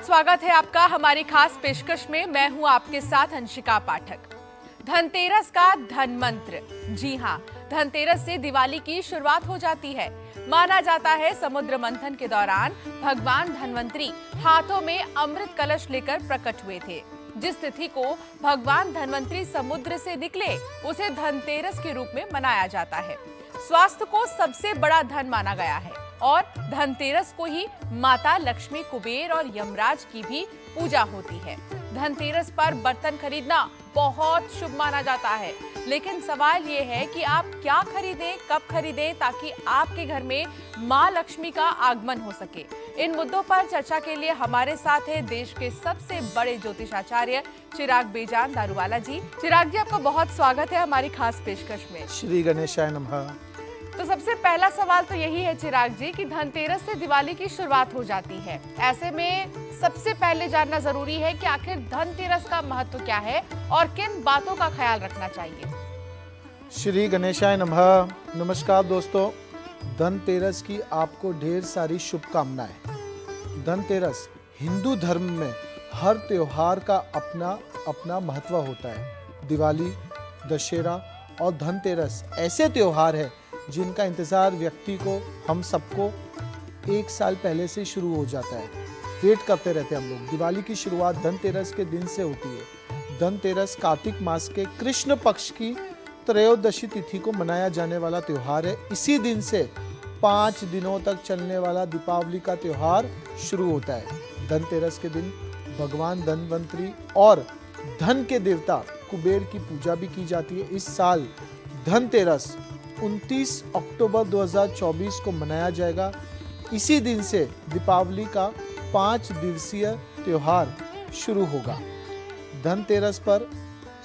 स्वागत है आपका हमारी खास पेशकश में। मैं हूं आपके साथ अंशिका पाठक। धनतेरस का धन मंत्र। जी हां, धनतेरस से दिवाली की शुरुआत हो जाती है। माना जाता है समुद्र मंथन के दौरान भगवान धन्वंतरी हाथों में अमृत कलश लेकर प्रकट हुए थे। जिस तिथि को भगवान धन्वंतरी समुद्र से निकले उसे धनतेरस के रूप में मनाया जाता है। स्वास्थ्य को सबसे बड़ा धन माना गया है और धनतेरस को ही माता लक्ष्मी, कुबेर और यमराज की भी पूजा होती है। धनतेरस पर बर्तन खरीदना बहुत शुभ माना जाता है, लेकिन सवाल ये है कि आप क्या खरीदें, कब खरीदें ताकि आपके घर में मां लक्ष्मी का आगमन हो सके। इन मुद्दों पर चर्चा के लिए हमारे साथ है देश के सबसे बड़े ज्योतिषाचार्य चिराग बेजान दारूवाला जी। चिराग जी, आपका बहुत स्वागत है हमारी खास पेशकश में। श्री गणेशाय नमः। तो सबसे पहला सवाल तो यही है चिराग जी कि धनतेरस से दिवाली की शुरुआत हो जाती है। ऐसे में सबसे पहले जानना जरूरी है कि आखिर धनतेरस का महत्व क्या है और किन बातों का ख्याल रखना चाहिए। श्री गणेशाय नमः। नमस्कार दोस्तों, धनतेरस की आपको ढेर सारी शुभकामनाएं। धनतेरस हिंदू धर्म में हर त्योहार का अपना अपना महत्व होता है। दिवाली, दशहरा और धनतेरस ऐसे त्योहार है जिनका इंतजार व्यक्ति को, हम सबको एक साल पहले से शुरू हो जाता है। वेट करते रहते हैं हम लोग। दिवाली की शुरुआत धनतेरस के दिन से होती है। धनतेरस कार्तिक मास के कृष्ण पक्ष की त्रयोदशी तिथि को मनाया जाने वाला त्योहार है। इसी दिन से 5 दिनों तक चलने वाला दीपावली का त्योहार शुरू होता है। धनतेरस के दिन भगवान धन्वंतरी और धन के देवता कुबेर की पूजा भी की जाती है। इस साल धनतेरस 29 अक्टूबर 2024 को मनाया जाएगा। इसी दिन से दीपावली का 5 दिवसीय त्योहार शुरू होगा। धनतेरस पर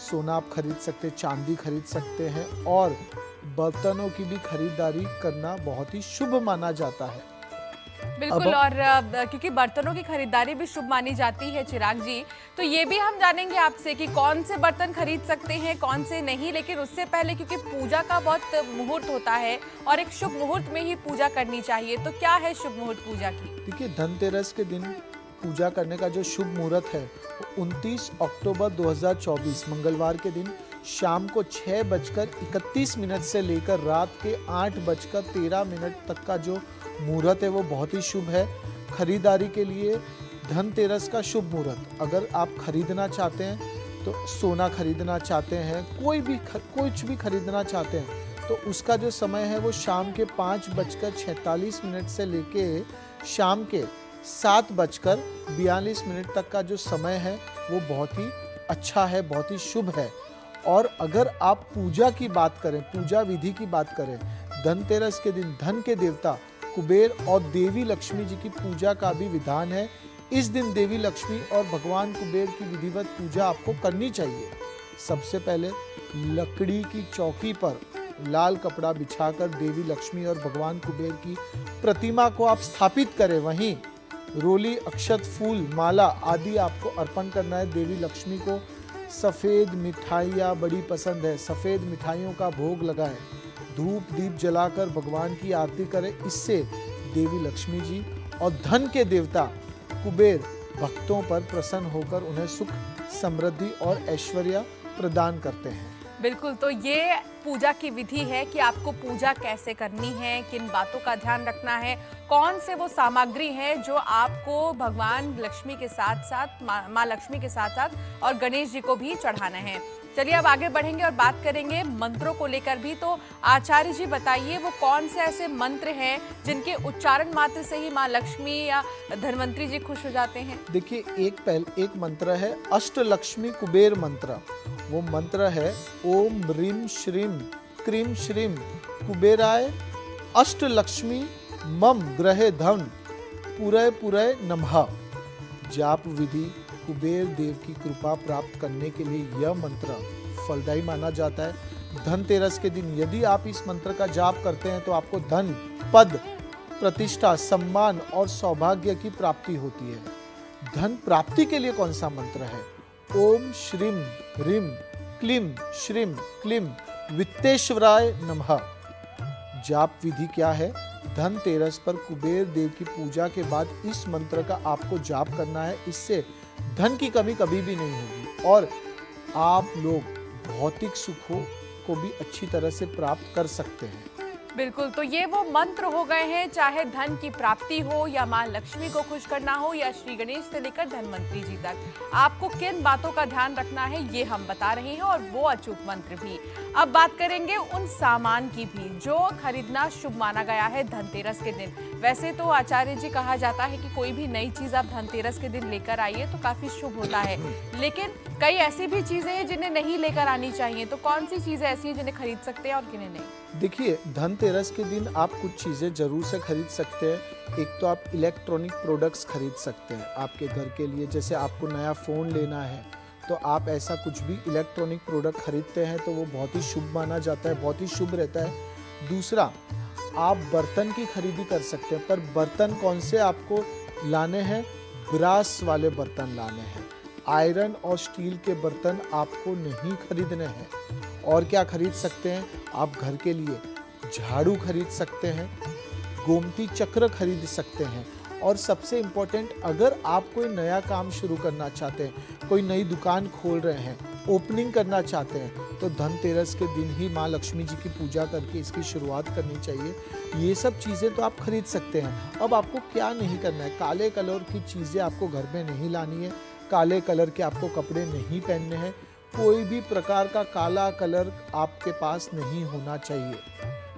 सोना आप खरीद सकते, चांदी खरीद सकते हैं और बर्तनों की भी खरीदारी करना बहुत ही शुभ माना जाता है। बिल्कुल, और क्योंकि बर्तनों की खरीदारी भी शुभ मानी जाती है चिराग जी, तो ये भी हम जानेंगे आपसे कि कौन से बर्तन खरीद सकते हैं, कौन से नहीं। लेकिन उससे पहले, क्योंकि पूजा का बहुत मुहूर्त होता है और एक शुभ मुहूर्त में ही पूजा करनी चाहिए, तो क्या है शुभ मुहूर्त पूजा की? देखिए, धनतेरस के दिन पूजा करने का जो शुभ मुहूर्त है 29 अक्टूबर 2024 मंगलवार के दिन शाम को 6:31 से लेकर रात के 8:13 तक का जो मुहूर्त है वो बहुत ही शुभ है खरीदारी के लिए। धनतेरस का शुभ मुहूर्त, अगर आप खरीदना चाहते हैं तो सोना खरीदना चाहते हैं, कुछ भी खरीदना चाहते हैं तो उसका जो समय है वो शाम के 5:46 से लेके शाम के 7:42 तक का जो समय है वो बहुत ही अच्छा है, बहुत ही शुभ है। और अगर आप पूजा की बात करें, पूजा विधि की बात करें, धनतेरस के दिन धन के देवता कुबेर और देवी लक्ष्मी जी की पूजा का भी विधान है। इस दिन देवी लक्ष्मी और भगवान कुबेर की विधिवत पूजा आपको करनी चाहिए। सबसे पहले लकड़ी की चौकी पर लाल कपड़ा बिछाकर देवी लक्ष्मी और भगवान कुबेर की प्रतिमा को आप स्थापित करें। वहीं रोली, अक्षत, फूल, माला आदि आपको अर्पण करना है। देवी लक्ष्मी को सफ़ेद मिठाइयाँ बड़ी पसंद है। सफ़ेद मिठाइयों का भोग लगाएं। धूप दीप जलाकर भगवान की आरती करें। इससे देवी लक्ष्मी जी और धन के देवता कुबेर भक्तों पर प्रसन्न होकर उन्हें सुख, समृद्धि और ऐश्वर्य प्रदान करते हैं। बिल्कुल, तो ये पूजा की विधि है कि आपको पूजा कैसे करनी है, किन बातों का ध्यान रखना है, कौन से वो सामग्री है जो आपको भगवान लक्ष्मी के साथ साथ माँ लक्ष्मी के साथ साथ और गणेश जी को भी चढ़ाना है। चलिए अब आगे बढ़ेंगे और बात करेंगे मंत्रों को लेकर भी। तो आचार्य जी बताइए, वो कौन से ऐसे मंत्र हैं जिनके उच्चारण मात्र से ही माँ लक्ष्मी या धन्वंतरी जी खुश हो जाते हैं? देखिए, एक मंत्र है अष्टलक्ष्मी कुबेर मंत्र। वो मंत्र है ओम ह्रीं श्रीं क्रीं श्रीं कुबेराय अष्टलक्ष्मी मम ग्रहे धन पुरय पुरय नमः। जाप विधि कुबेर देव की कृपा प्राप्त करने के लिए यह मंत्र फलदायी माना जाता है। धनतेरस के दिन यदि आप इस मंत्र का जाप करते हैं तो आपको धन, पद, प्रतिष्ठा, सम्मान और सौभाग्य की प्राप्ति होती है। धन प्राप्ति के लिए कौन सा मंत्र है? ओम श्रीं ह्रीं क्लीं श्रीं क्लीं वित्तेश्वराय नमः। जाप विधि क्या है? धनतेरस पर कुबेर देव की पूजा के बाद इस मंत्र का आपको जाप करना है। इससे धन की कमी कभी भी नहीं होगी और आप लोग भौतिक सुखों को भी अच्छी तरह से प्राप्त कर सकते हैं। बिल्कुल, तो ये वो मंत्र हो गए हैं, चाहे धन की प्राप्ति हो या मां लक्ष्मी को खुश करना हो या श्री गणेश से लेकर धनवंतरी जी तक, आपको किन बातों का ध्यान रखना है ये हम बता रहे हैं, और वो अचूक मंत्र भी। अब बात करेंगे उन सामान की भी जो खरीदना शुभ माना गया है धनतेरस के दिन। वैसे तो आचार्य जी कहा जाता है कि कोई भी नई चीज आप धनतेरस के दिन लेकर आइए तो काफी शुभ होता है, लेकिन कई ऐसी भी चीजें हैं जिन्हें नहीं लेकर आनी चाहिए। तो कौन सी चीजें ऐसी हैं जिन्हें खरीद सकते हैं और किन्हें नहीं? देखिए, धनतेरस के दिन आप कुछ चीज़ें जरूर से खरीद सकते हैं। एक तो आप इलेक्ट्रॉनिक प्रोडक्ट्स खरीद सकते हैं आपके घर के लिए। जैसे आपको नया फ़ोन लेना है तो आप ऐसा कुछ भी इलेक्ट्रॉनिक प्रोडक्ट खरीदते हैं तो वो बहुत ही शुभ माना जाता है, बहुत ही शुभ रहता है। दूसरा, आप बर्तन की खरीदी कर सकते हैं, पर बर्तन कौन से आपको लाने हैं? ब्रास वाले बर्तन लाने हैं। आयरन और स्टील के बर्तन आपको नहीं खरीदने हैं। और क्या खरीद सकते हैं? आप घर के लिए झाड़ू खरीद सकते हैं, गोमती चक्र खरीद सकते हैं। और सबसे इम्पोर्टेंट, अगर आप कोई नया काम शुरू करना चाहते हैं, कोई नई दुकान खोल रहे हैं, ओपनिंग करना चाहते हैं, तो धनतेरस के दिन ही माँ लक्ष्मी जी की पूजा करके इसकी शुरुआत करनी चाहिए। ये सब चीज़ें तो आप खरीद सकते हैं। अब आपको क्या नहीं करना है? काले कलर की चीज़ें आपको घर में नहीं लानी है, काले कलर के आपको कपड़े नहीं पहनने हैं, कोई भी प्रकार का काला कलर आपके पास नहीं होना चाहिए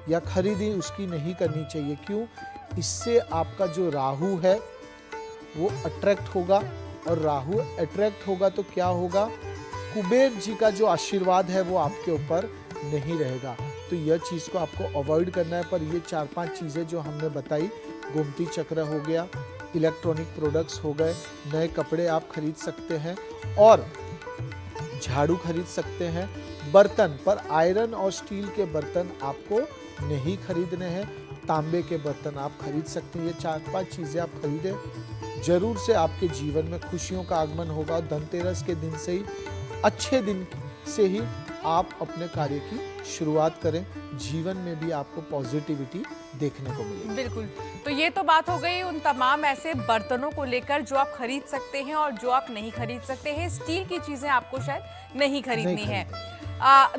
या खरीदी उसकी नहीं करनी चाहिए। क्यों? इससे आपका जो राहु है वो अट्रैक्ट होगा, और राहु अट्रैक्ट होगा तो क्या होगा? कुबेर जी का जो आशीर्वाद है वो आपके ऊपर नहीं रहेगा। तो यह चीज़ को आपको अवॉइड करना है। पर ये 4-5 चीज़ें जो हमने बताई, गोमती चक्र हो गया, इलेक्ट्रॉनिक प्रोडक्ट्स हो गए, नए कपड़े आप खरीद सकते हैं और झाड़ू खरीद सकते हैं। बर्तन पर आयरन और स्टील के बर्तन आपको नहीं खरीदने हैं, तांबे के बर्तन आप खरीद सकते हैं। ये 4-5 चीज़ें आप खरीदें, जरूर से आपके जीवन में खुशियों का आगमन होगा। धनतेरस के दिन से ही, अच्छे दिन से ही आप अपने कार्य की शुरुआत करें, जीवन में भी आपको पॉजिटिविटी देखने को मिलेगी। बिल्कुल, तो ये तो बात हो गई उन तमाम ऐसे बर्तनों को लेकर जो आप खरीद सकते हैं और जो आप नहीं खरीद सकते हैं। स्टील की चीजें आपको शायद नहीं खरीदनी है।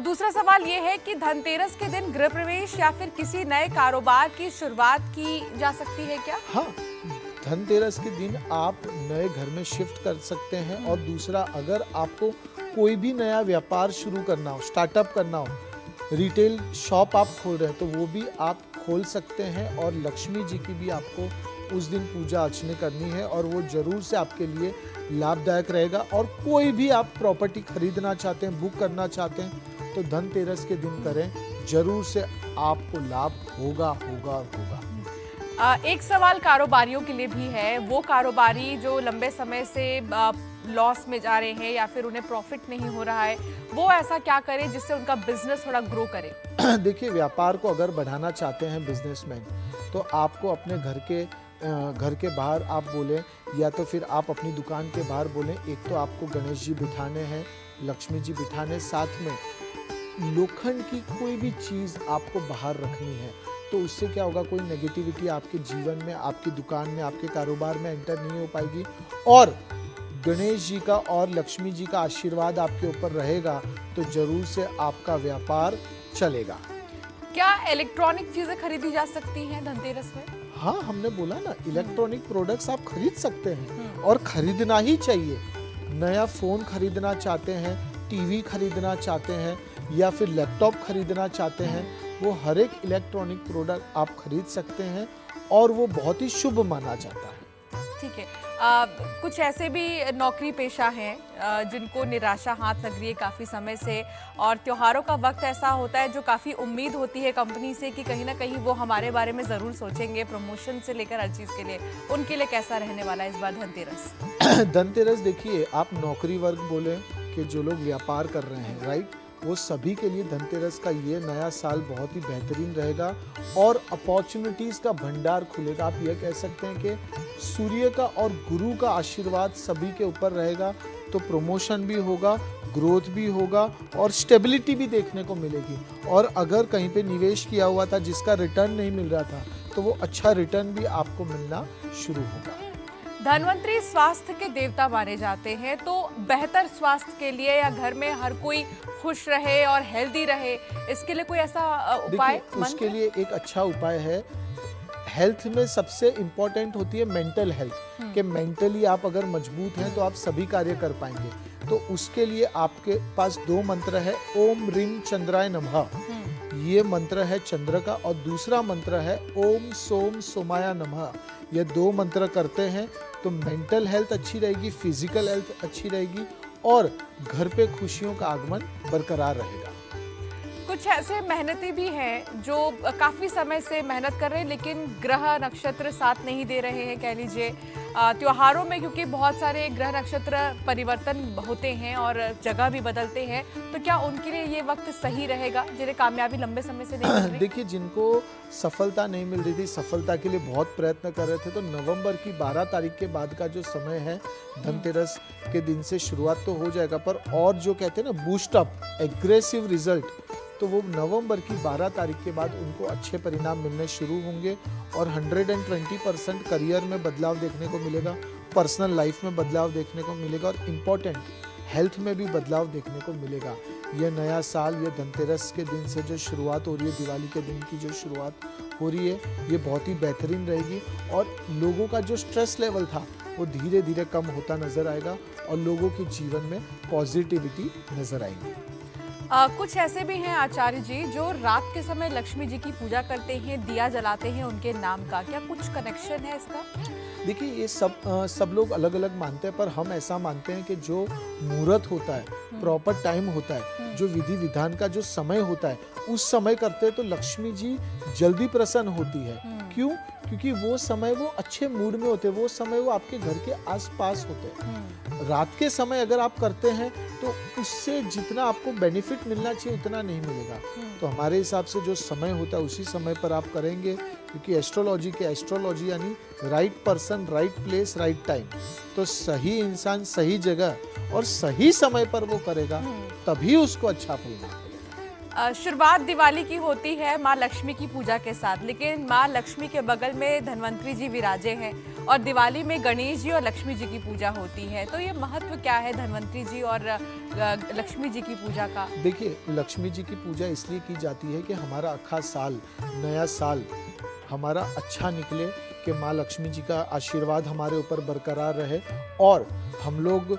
दूसरा सवाल ये है कि धनतेरस के दिन गृह प्रवेश या फिर किसी नए कारोबार की शुरुआत की जा सकती है क्या? हाँ, धनतेरस के दिन आप नए घर में शिफ्ट कर सकते हैं। और दूसरा, अगर आपको कोई भी नया व्यापार शुरू करना हो, स्टार्टअप करना हो, रिटेल शॉप आप खोल रहे हैं तो वो भी आप खोल सकते हैं। और लक्ष्मी जी की भी आपको उस दिन पूजा अर्चना करनी है और वो जरूर से आपके लिए लाभदायक रहेगा। और कोई भी आप प्रॉपर्टी खरीदना चाहते हैं, बुक करना चाहते हैं तो धनतेरस के दिन करें, जरूर से आपको लाभ होगा होगा होगा। एक सवाल कारोबारियों के लिए भी है, वो कारोबारी जो लंबे समय से लॉस में जा रहे हैं या फिर उन्हें प्रॉफिट नहीं हो रहा है, वो ऐसा क्या करें जिससे उनका बिजनेस थोड़ा ग्रो करे? देखिए, व्यापार को अगर बढ़ाना चाहते हैं बिजनेसमैन, तो आपको अपने घर के बाहर आप बोलें या तो फिर आप अपनी दुकान के बाहर बोलें। एक तो आपको गणेश जी बिठाने हैं, लक्ष्मी जी बिठाने, साथ में लोखंड की कोई भी चीज़ आपको बाहर रखनी है। तो उससे क्या होगा? कोई नेगेटिविटी आपके जीवन में, आपकी दुकान में, आपके कारोबार में एंटर नहीं हो पाएगी। और गणेश जी का और लक्ष्मी जी का आशीर्वाद आपके ऊपर रहेगा तो जरूर से आपका व्यापार चलेगा। क्या इलेक्ट्रॉनिक चीजें खरीदी जा सकती हैं धनतेरस में? हाँ, हमने बोला ना, इलेक्ट्रॉनिक प्रोडक्ट्स आप खरीद सकते हैं और खरीदना ही चाहिए। नया फ़ोन खरीदना चाहते हैं, टीवी खरीदना चाहते हैं या फिर लैपटॉप खरीदना चाहते हैं, वो हर एक इलेक्ट्रॉनिक प्रोडक्ट आप खरीद सकते हैं और वो बहुत ही शुभ माना जाता है। ठीक है। कुछ ऐसे भी नौकरी पेशा हैं जिनको निराशा हाथ लग रही है काफ़ी समय से, और त्योहारों का वक्त ऐसा होता है जो काफ़ी उम्मीद होती है कंपनी से कि कहीं ना कहीं वो हमारे बारे में ज़रूर सोचेंगे, प्रमोशन से लेकर हर चीज़ के लिए। उनके लिए कैसा रहने वाला है इस बार धनतेरस? धनतेरस देखिए, आप नौकरी वर्ग बोले कि जो लोग व्यापार कर रहे हैं, राइट, वो सभी के लिए धनतेरस का ये नया साल बहुत ही बेहतरीन रहेगा और अपॉर्चुनिटीज़ का भंडार खुलेगा। आप ये कह सकते हैं कि सूर्य का और गुरु का आशीर्वाद सभी के ऊपर रहेगा, तो प्रमोशन भी होगा, ग्रोथ भी होगा और स्टेबिलिटी भी देखने को मिलेगी। और अगर कहीं पे निवेश किया हुआ था जिसका रिटर्न नहीं मिल रहा था, तो वो अच्छा रिटर्न भी आपको मिलना शुरू होगा। धन्वंतरी स्वास्थ्य के देवता माने जाते हैं, तो बेहतर स्वास्थ्य के लिए या घर में हर कोई खुश रहे और हेल्दी रहे, इसके लिए कोई ऐसा उपाय देखिए, उसके लिए एक अच्छा उपाय है। हेल्थ में सबसे इम्पोर्टेंट होती है मेंटल हेल्थ, कि मेंटली आप अगर मजबूत हैं तो आप सभी कार्य कर पाएंगे। तो उसके लिए आपके पास 2 मंत्र है। ओम ह्रीं चंद्राय नमः, ये मंत्र है चंद्र का, और दूसरा मंत्र है ओम सोम सोमाया नमः। ये 2 मंत्र करते हैं तो मेंटल हेल्थ अच्छी रहेगी, फिजिकल हेल्थ अच्छी रहेगी, और घर पे खुशियों का आगमन बरकरार रहेगा। कुछ ऐसे मेहनती भी हैं जो काफी समय से मेहनत कर रहे हैं, लेकिन ग्रह नक्षत्र साथ नहीं दे रहे हैं, कह लीजिए त्योहारों में, क्योंकि बहुत सारे ग्रह नक्षत्र परिवर्तन होते हैं और जगह भी बदलते हैं, तो क्या उनके लिए ये वक्त सही रहेगा जिन्हें कामयाबी लंबे समय से नहीं मिल रही? देखिए, जिनको सफलता नहीं मिल रही थी, सफलता के लिए बहुत प्रयत्न कर रहे थे, तो नवंबर की 12 तारीख के बाद का जो समय है, धनतेरस के दिन से शुरुआत तो हो जाएगा, पर और जो कहते हैं ना बूस्ट अप, एग्रेसिव रिजल्ट, तो वो नवंबर की 12 तारीख के बाद उनको अच्छे परिणाम मिलने शुरू होंगे, और 120% करियर में बदलाव देखने को मिलेगा, पर्सनल लाइफ में बदलाव देखने को मिलेगा, और इम्पोर्टेंट हेल्थ में भी बदलाव देखने को मिलेगा। ये नया साल, ये धनतेरस के दिन से जो शुरुआत हो रही है, दिवाली के दिन की जो शुरुआत हो रही है, ये बहुत ही बेहतरीन रहेगी, और लोगों का जो स्ट्रेस लेवल था वो धीरे धीरे कम होता नजर आएगा, और लोगों के जीवन में पॉजिटिविटी नजर आएगी। कुछ ऐसे भी हैं आचार्य जी जो रात के समय लक्ष्मी जी की पूजा करते हैं, दिया जलाते हैं उनके नाम का, क्या कुछ कनेक्शन है इसका? देखिए, ये सब लोग अलग अलग मानते हैं, पर हम ऐसा मानते हैं कि जो मुहूर्त होता है, प्रॉपर टाइम होता है, जो विधि विधान का जो समय होता है, उस समय करते हैं तो लक्ष्मी जी जल्दी प्रसन्न होती है। क्यों? क्योंकि वो समय वो अच्छे मूड में होते हैं, वो समय वो आपके घर के आसपास होते हैं। रात के समय अगर आप करते हैं तो उससे जितना आपको बेनिफिट मिलना चाहिए उतना नहीं मिलेगा। तो हमारे हिसाब से जो समय होता है उसी समय पर आप करेंगे, क्योंकि एस्ट्रोलॉजी यानी right person, right place, right time. तो सही इंसान सही जगह और सही समय पर वो करेगा, तभी उसको अच्छा परिणाम। शुरुआत दिवाली की होती है माँ लक्ष्मी की पूजा के साथ, लेकिन माँ लक्ष्मी के बगल में धन्वंतरी जी विराजे हैं, और दिवाली में गणेश जी और लक्ष्मी जी की पूजा होती है। तो ये महत्व क्या है धन्वंतरी जी और लक्ष्मी जी की पूजा का? देखिए, लक्ष्मी जी की पूजा इसलिए की जाती है कि हमारा अखा साल, नया साल हमारा अच्छा निकले, कि माँ लक्ष्मी जी का आशीर्वाद हमारे ऊपर बरकरार रहे, और हम लोग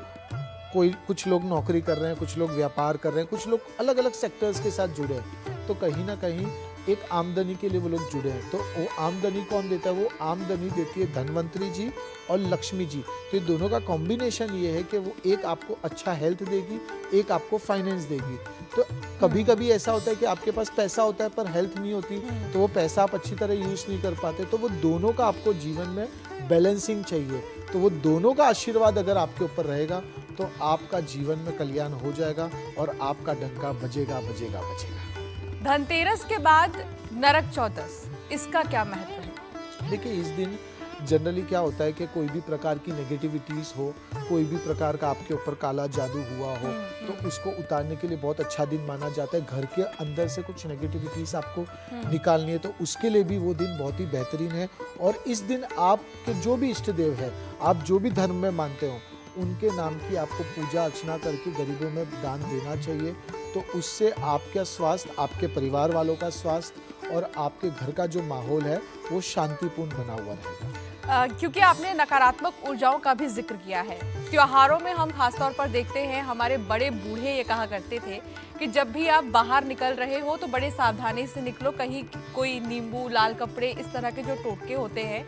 कुछ लोग नौकरी कर रहे हैं, कुछ लोग व्यापार कर रहे हैं, कुछ लोग अलग अलग सेक्टर्स के साथ जुड़े हैं, तो कहीं ना कहीं एक आमदनी के लिए वो लोग जुड़े हैं। तो वो आमदनी कौन देता है? वो आमदनी देती है धन्वंतरी जी और लक्ष्मी जी। तो दोनों का कॉम्बिनेशन ये है कि वो एक आपको अच्छा हेल्थ देगी, एक आपको फाइनेंस देगी। तो कभी कभी ऐसा होता है कि आपके पास पैसा होता है पर हेल्थ नहीं होती, तो वो पैसा आप अच्छी तरह यूज नहीं कर पाते। तो वो दोनों का आपको जीवन में बैलेंसिंग चाहिए। तो वो दोनों का आशीर्वाद अगर आपके ऊपर रहेगा तो आपका जीवन में कल्याण हो जाएगा, और आपका डंका बजेगा बजेगा बजेगा। धनतेरस के बाद नरक चौदस, इसका क्या महत्व है? देखिए, इस दिन जनरली क्या होता है कि कोई भी प्रकार की नेगेटिविटीज हो, कोई भी प्रकार का आपके ऊपर काला जादू हुआ हो, तो उसको उतारने के लिए बहुत अच्छा दिन माना जाता है। घर के अंदर से कुछ नेगेटिविटीज आपको निकालनी है, तो उसके लिए भी वो दिन बहुत ही बेहतरीन है। और इस दिन आपके जो भी इष्ट देव है, आप जो भी धर्म में मानते हो, उनके नाम की आपको पूजा अर्चना करके गरीबों में दान देना चाहिए। तो उससे आपका स्वास्थ्य, आपके परिवार वालों का स्वास्थ्य और आपके घर का जो माहौल है वो शांतिपूर्ण बना हुआ रहेगा। क्योंकि आपने नकारात्मक ऊर्जाओं का भी जिक्र किया है, त्योहारों में हम खासतौर पर देखते हैं, हमारे बड़े बूढ़े ये कहा करते थे कि जब भी आप बाहर निकल रहे हो तो बड़े सावधानी से निकलो, कहीं कोई नींबू, लाल कपड़े, इस तरह के जो टोटके होते हैं,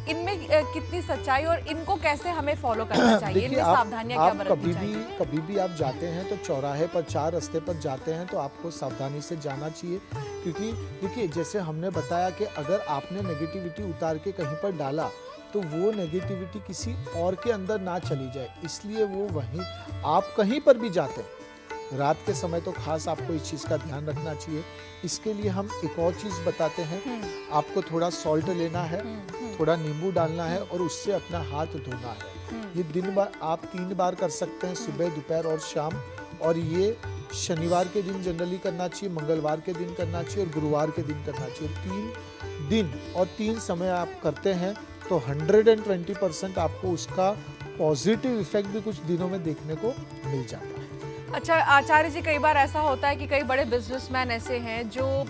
इनमें कितनी सच्चाई और इनको कैसे हमें फॉलो करना चाहिए? इनमें सावधानियां क्या बरतनी चाहिए? कभी भी आप जाते हैं तो चौराहे पर, 4 रास्ते पर जाते हैं तो आपको सावधानी से जाना चाहिए। क्योंकि देखिए, जैसे हमने बताया कि अगर आपने नेगेटिविटी उतार के कहीं पर डाला तो वो नेगेटिविटी किसी और के अंदर ना चली जाए, इसलिए वो वहीं, आप कहीं पर भी जाते हैं रात के समय तो खास आपको इस चीज़ का ध्यान रखना चाहिए। इसके लिए हम एक और चीज़ बताते हैं, आपको थोड़ा सॉल्ट लेना है, थोड़ा नींबू डालना है और उससे अपना हाथ धोना है। ये दिन बार आप 3 बार कर सकते हैं, सुबह, दोपहर और शाम। और ये शनिवार के दिन जनरली करना चाहिए, मंगलवार के दिन करना चाहिए और गुरुवार के दिन करना चाहिए। 3 दिन और 3 समय आप करते हैं तो 120% आपको उसका पॉजिटिव इफेक्ट भी कुछ दिनों में देखने को मिल जाता है। अच्छा आचार्य जी, कई बार ऐसा होता है कि कई बड़े बिजनेसमैन ऐसे हैं जो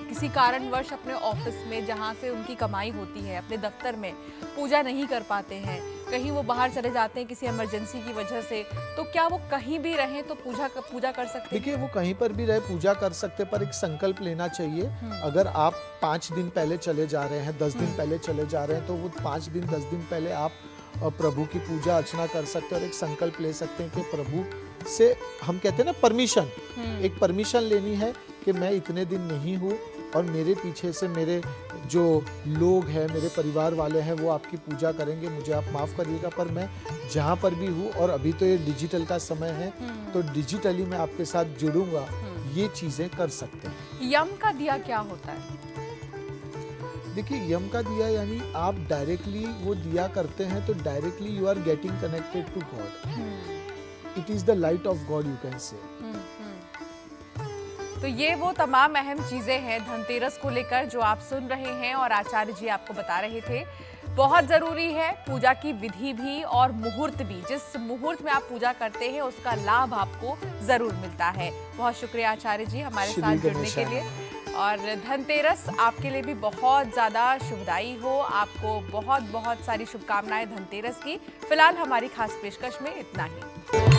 किसी कारणवश अपने ऑफिस में जहाँ से उनकी कमाई होती है, अपने दफ्तर में पूजा नहीं कर पाते हैं, कहीं वो बाहर चले जाते हैं किसी इमरजेंसी की वजह से, तो क्या वो कहीं भी रहें तो पूजा कर सकते हैं? देखिए, वो कहीं पर भी रहे पूजा कर सकते, पर एक संकल्प लेना चाहिए। अगर आप 5 दिन पहले चले जा रहे हैं, 10 दिन पहले चले जा रहे हैं, तो वो 5 दिन 10 दिन पहले आप प्रभु की पूजा अर्चना कर सकते हैं और एक संकल्प ले सकते हैं कि प्रभु से, हम कहते हैं ना परमिशन, एक परमिशन लेनी है कि मैं इतने दिन नहीं हूँ और मेरे पीछे से मेरे जो लोग हैं, मेरे परिवार वाले हैं, वो आपकी पूजा करेंगे, मुझे आप माफ़ करिएगा, पर मैं जहाँ पर भी हूँ, और अभी तो ये डिजिटल का समय है, तो डिजिटली मैं आपके साथ जुड़ूंगा, ये चीज़ें कर सकते हैं। यम का दिया क्या होता है? देखिए, यम का दिया यानी आप डायरेक्टली वो दिया करते हैं तो directly you are getting connected to God. It is the light of God, you can say. तो ये वो तमाम अहम चीजें हैं धनतेरस को लेकर जो आप सुन रहे हैं और आचार्य जी आपको बता रहे थे। बहुत जरूरी है पूजा की विधि भी और मुहूर्त भी। जिस मुहूर्त में आप पूजा करते हैं उसका लाभ आपको जरूर मिलता है। बहुत शुक्रिया आचार्य जी हमारे साथ जुड़ने के लिए। और धनतेरस आपके लिए भी बहुत ज्यादा शुभदायी हो। आपको बहुत बहुत सारी शुभकामनाएं धनतेरस की। फिलहाल हमारी खास पेशकश में इतना ही।